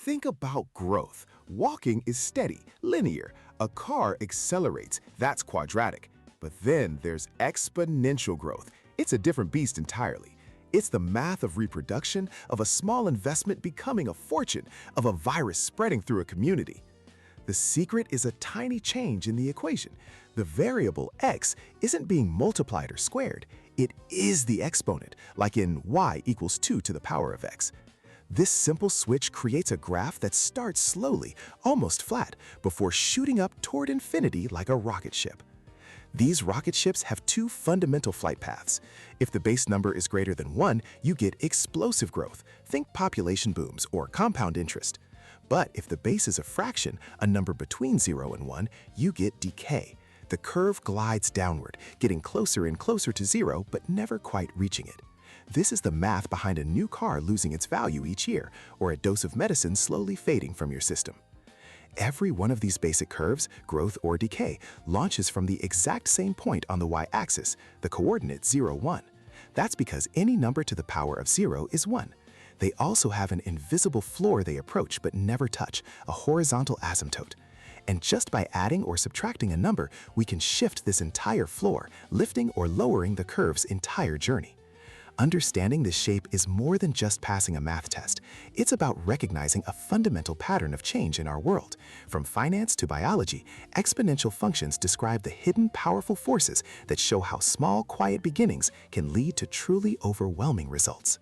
Think about growth. Walking is steady, linear. A car accelerates, that's quadratic. But then there's exponential growth. It's a different beast entirely. It's the math of reproduction, of a small investment becoming a fortune, of a virus spreading through a community. The secret is a tiny change in the equation. The variable x isn't being multiplied or squared. It is the exponent, like in y equals 2 to the power of x. This simple switch creates a graph that starts slowly, almost flat, before shooting up toward infinity like a rocket ship. These rocket ships have two fundamental flight paths. If the base number is greater than 1, you get explosive growth. Think population booms or compound interest. But if the base is a fraction, a number between 0 and 1, you get decay. The curve glides downward, getting closer and closer to 0, but never quite reaching it. This is the math behind a new car losing its value each year, or a dose of medicine slowly fading from your system. Every one of these basic curves, growth or decay, launches from the exact same point on the y-axis, the coordinate 0, 1. That's because any number to the power of 0 is 1. They also have an invisible floor they approach but never touch, a horizontal asymptote. And just by adding or subtracting a number, we can shift this entire floor, lifting or lowering the curve's entire journey. Understanding this shape is more than just passing a math test. It's about recognizing a fundamental pattern of change in our world. From finance to biology, exponential functions describe the hidden, powerful forces that show how small, quiet beginnings can lead to truly overwhelming results.